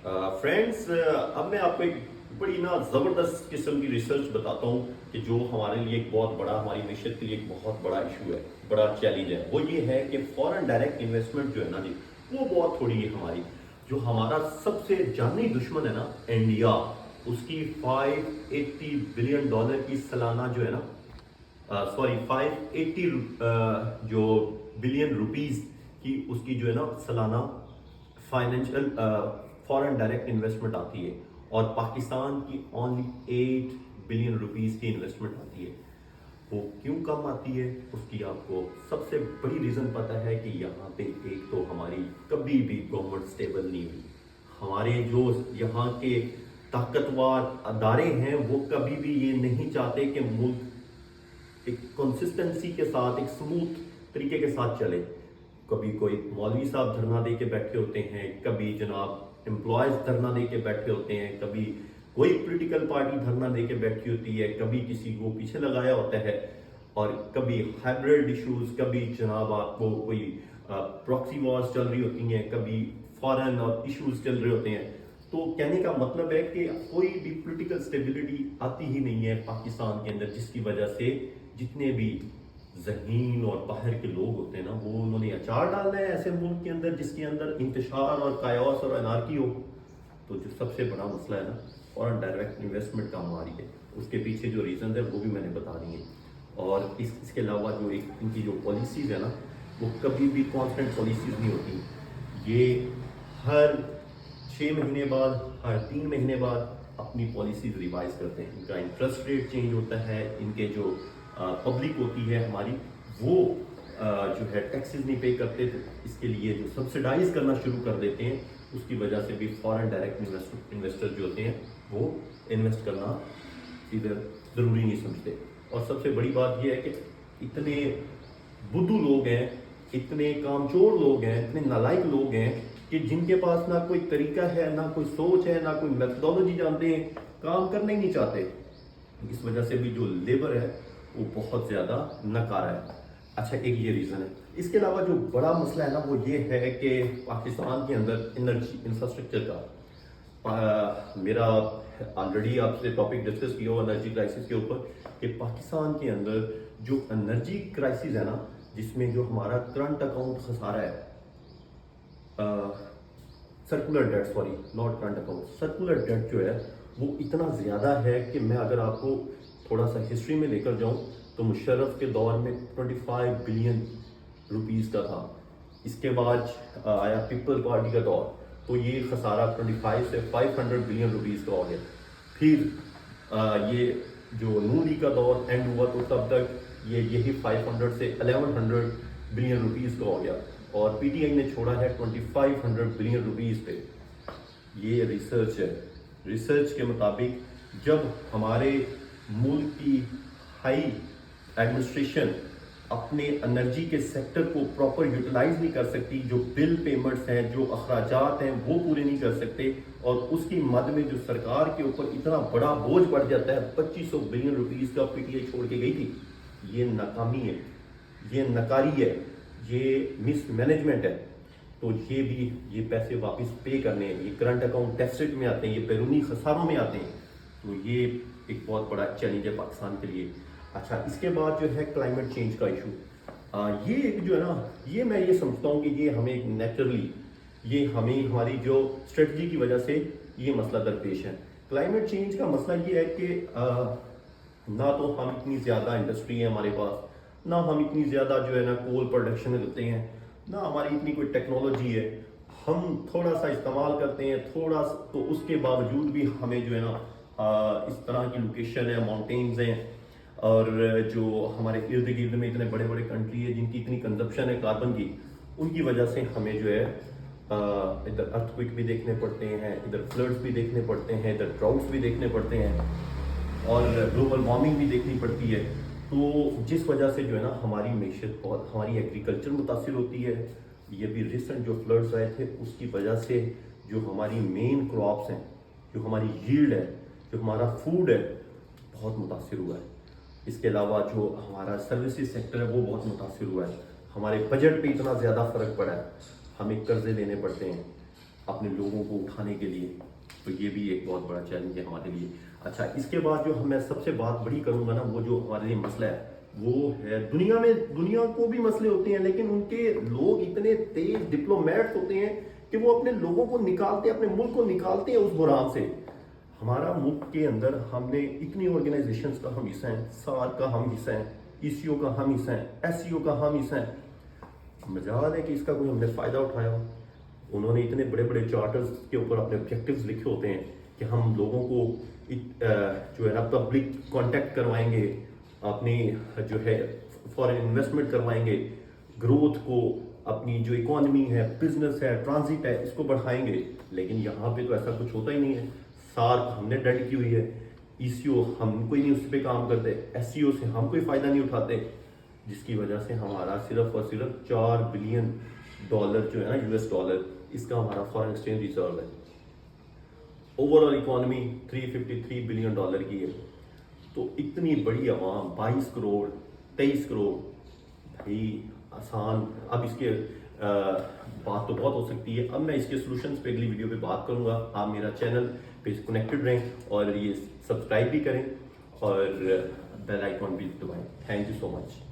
Friends, اب میں آپ کو ایک بڑی زبردست قسم کی ریسرچ بتاتا ہوں کہ جو ہمارے لیے ایک بہت بڑا، ہماری معیشت کے لیے ایک بہت بڑا ایشو ہے، بڑا چیلنج ہے۔ وہ یہ ہے کہ فورن ڈائریکٹ انویسٹمنٹ جو ہے نا جی، وہ بہت تھوڑی ہے ہماری۔ جو ہمارا سب سے جانی دشمن ہے نا، انڈیا، اس کی $580 بلین کی سالانہ جو ہے نا، سوری 580 جو بلین روپیز کی اس کی جو ہے نا سالانہ فائنینشیل فورن ڈائریکٹ انویسٹمنٹ آتی ہے، اور پاکستان کی اونلی 8 بلین روپیز کی انویسٹمنٹ آتی ہے۔ وہ کیوں کم آتی ہے؟ اس کی آپ کو سب سے بڑی ریزن پتہ ہے کہ یہاں پہ ایک تو ہماری کبھی بھی گورنمنٹ سٹیبل نہیں ہوئی۔ ہمارے جو یہاں کے طاقتور ادارے ہیں وہ کبھی بھی یہ نہیں چاہتے کہ ملک ایک کنسسٹنسی کے ساتھ، ایک سموتھ طریقے کے ساتھ چلے۔ کبھی کوئی مولوی صاحب دھرنا دے کے بیٹھے ہوتے ہیں، کبھی جناب امپلائز دھرنا دے کے بیٹھے ہوتے ہیں، کبھی کوئی پولیٹیکل پارٹی دھرنا دے کے بیٹھی ہوتی ہے، کبھی کسی کو پیچھے لگایا ہوتا ہے، اور کبھی ہائبرڈ ایشوز، کبھی جناب آپ کو کوئی پراکسی وارز چل رہی ہوتی ہیں، کبھی فارن اور ایشوز چل رہے ہوتے ہیں۔ تو کہنے کا مطلب ہے کہ کوئی بھی پولیٹیکل سٹیبلٹی آتی ہی نہیں ہے پاکستان کے اندر، جس کی وجہ سے جتنے بھی ذہین اور باہر کے لوگ ہوتے ہیں نا، وہ انہوں نے اچار ڈالنا ہے ایسے ملک کے اندر جس کے اندر انتشار اور کایوس اور انارکی ہو۔ تو جو سب سے بڑا مسئلہ ہے نا، فورن ڈائریکٹ انویسٹمنٹ کا ہماری ہے، اس کے پیچھے جو ریزنز ہے وہ بھی میں نے بتا دی ہیں۔ اور اس کے علاوہ جو ایک ان کی جو پالیسیز ہے نا، وہ کبھی بھی کانسٹنٹ پالیسیز نہیں ہوتی۔ یہ ہر 6 مہینے بعد، ہر 3 مہینے بعد اپنی پالیسیز ریوائز کرتے ہیں۔ ان کا انٹرسٹ ریٹ چینج ہوتا ہے، ان کے جو پبلک ہوتی ہے ہماری، وہ جو ہے ٹیکسز نہیں پے کرتے، تو اس کے لیے جو سبسڈائز کرنا شروع کر دیتے ہیں، اس کی وجہ سے بھی فورن ڈائریکٹ انویسٹر جو ہوتے ہیں وہ انویسٹ کرنا ادھر ضروری نہیں سمجھتے۔ اور سب سے بڑی بات یہ ہے کہ اتنے بدھو لوگ ہیں، اتنے کامچور لوگ ہیں، اتنے نالائق لوگ ہیں کہ جن کے پاس نہ کوئی طریقہ ہے، نہ کوئی سوچ ہے، نہ کوئی میتھڈالوجی جانتے ہیں، کام کرنا ہی نہیں چاہتے۔ اس وجہ سے بھی جو لیبر ہے وہ بہت زیادہ ناکارہ ہے۔ اچھا، ایک یہ ریزن ہے۔ اس کے علاوہ جو بڑا مسئلہ ہے نا، وہ یہ ہے کہ پاکستان کے اندر انرجی انفراسٹرکچر کا میرا آلریڈی آپ سے ٹاپک ڈسکس کیا ہوا انرجی کرائسس کے اوپر، کہ پاکستان کے اندر جو انرجی کرائسس ہے نا، جس میں جو ہمارا کرنٹ اکاؤنٹ خسارہ ہے، circular debt, sorry not current account, circular debt جو ہے وہ اتنا زیادہ ہے کہ میں اگر آپ کو تھوڑا سا ہسٹری میں لے کر جاؤں تو مشرف کے دور میں 25 بلین روپیز کا تھا۔ اس کے بعد آیا پیپل پارٹی کا دور، تو یہ خسارہ 25 سے 500 بلین روپیز کا ہو گیا۔ پھر یہ جو نون لیگ کا دور اینڈ ہوا تو تب تک یہی 500 سے 1100 بلین روپیز کا ہو گیا، اور پی ٹی آئی نے چھوڑا ہے 2500 بلین روپیز پہ۔ یہ ریسرچ ہے۔ ریسرچ کے مطابق جب ہمارے ملک کی ہائی ایڈمنسٹریشن اپنے انرجی کے سیکٹر کو پراپر یوٹیلائز نہیں کر سکتی، جو بل پیمنٹس ہیں، جو اخراجات ہیں وہ پورے نہیں کر سکتے، اور اس کی مد میں جو سرکار کے اوپر اتنا بڑا بوجھ پڑ جاتا ہے، 2500 بلین روپیز کا پی ٹی آئی چھوڑ کے گئی تھی۔ یہ ناکامی ہے، یہ ناکاری ہے، یہ مس مینجمنٹ ہے۔ تو یہ پیسے واپس پے کرنے ہیں، یہ کرنٹ اکاؤنٹ ڈیفسٹ میں آتے ہیں، یہ بیرونی خساروں میں آتے ہیں۔ تو یہ ایک بہت بڑا چیلنج ہے پاکستان کے لیے۔ اچھا، اس کے بعد جو ہے کلائمیٹ چینج کا ایشو، یہ ایک جو ہے نا، یہ میں یہ سمجھتا ہوں کہ یہ ہمیں ایک نیچرلی، یہ ہمیں ہماری جو اسٹریٹجی کی وجہ سے یہ مسئلہ درپیش ہے۔ کلائمیٹ چینج کا مسئلہ یہ ہے کہ نہ تو ہم اتنی زیادہ انڈسٹری ہے ہمارے پاس، نہ ہم اتنی زیادہ جو ہے نا کول پروڈکشن کرتے ہیں، نہ ہماری اتنی کوئی ٹیکنالوجی ہے۔ ہم تھوڑا سا استعمال کرتے ہیں، تھوڑا سا، تو اس کے باوجود بھی ہمیں جو ہے نا اس طرح کی لوکیشن ہے، ماؤنٹینز ہیں، اور جو ہمارے ارد گرد میں اتنے بڑے بڑے کنٹری ہے جن کی اتنی کنزپشن ہے کاربن کی، ان کی وجہ سے ہمیں جو ہے ادھر ارتھ کوئک بھی دیکھنے پڑتے ہیں، ادھر فلڈز بھی دیکھنے پڑتے ہیں، ادھر ڈراؤٹس بھی دیکھنے پڑتے ہیں، اور گلوبل وارمنگ بھی دیکھنی پڑتی ہے۔ تو جس وجہ سے جو ہے نا ہماری معیشت بہت، ہماری ایگریکلچر متاثر ہوتی ہے۔ یہ بھی ریسنٹ جو فلڈز آئے تھے اس کی وجہ سے جو ہماری مین کراپس ہیں، جو ہماری ییلڈ ہے، جو ہمارا فوڈ ہے، بہت متاثر ہوا ہے۔ اس کے علاوہ جو ہمارا سروسز سیکٹر ہے وہ بہت متاثر ہوا ہے۔ ہمارے بجٹ پہ اتنا زیادہ فرق پڑا ہے، ہمیں قرضے لینے پڑتے ہیں، اپنے لوگوں کو اٹھانے کے لیے، تو یہ بھی ایک بہت بڑا چیلنج ہے ہمارے لیے. اچھا اس کے بعد جو میں سب سے بات بڑی کروں گا نا، وہ جو ہمارے لیے مسئلہ ہے وہ ہے دنیا کو بھی مسئلے ہوتے ہیں، لیکن ان کے لوگ اتنے تیز ڈپلومیٹس ہوتے ہیں کہ وہ اپنے لوگوں کو نکالتے ہیں، اپنے ملک کو نکالتے ہیں اس بحران سے. ہمارا ملک کے اندر ہم نے اتنی آرگنائزیشنز کا ہم حصہ ہیں، سار کا ہم حصہ ہیں، ECO کا ہم حصہ ہیں، SCO کا ہم حصہ ہیں. مجال ہے کہ اس کا کوئی ہم نے فائدہ اٹھایا ہو. انہوں نے اتنے بڑے بڑے چارٹرز کے اوپر اپنے آبجیکٹیوز لکھے ہوتے ہیں کہ ہم لوگوں کو جو ہے نا پبلک کانٹیکٹ کروائیں گے، اپنی جو ہے فارن انویسٹمنٹ کروائیں گے، گروتھ کو، اپنی جو اکانومی ہے، بزنس ہے، ٹرانزٹ ہے، اس کو بڑھائیں گے. لیکن یہاں پہ تو ایسا کچھ ہوتا ہی نہیں ہے. سارک ہم نے ڈیڈ کی ہوئی ہے، ECO ہم کوئی نہیں اس پہ کام کرتے، SCO سے ہم کوئی فائدہ نہیں اٹھاتے، جس کی وجہ سے ہمارا صرف اور صرف $4 بلین جو ہے نا US ڈالر، اس کا ہمارا فارن ایکسچینج ریزرو ہے. اوور آل اکانومی $353 بلین کی ہے. تو اتنی بڑی عوام، 22 کروڑ 23 کروڑ، بھائی آسان. اب اس کے بات تو بہت ہو سکتی ہے. اب میں اس کے سلوشنز پہ اگلی ویڈیو پہ بات کروں گا. آپ میرا چینل پہ کنیکٹڈ رہیں اور یہ سبسکرائب بھی کریں اور بیل آئیکن بھی دبائیں. Thank you so much.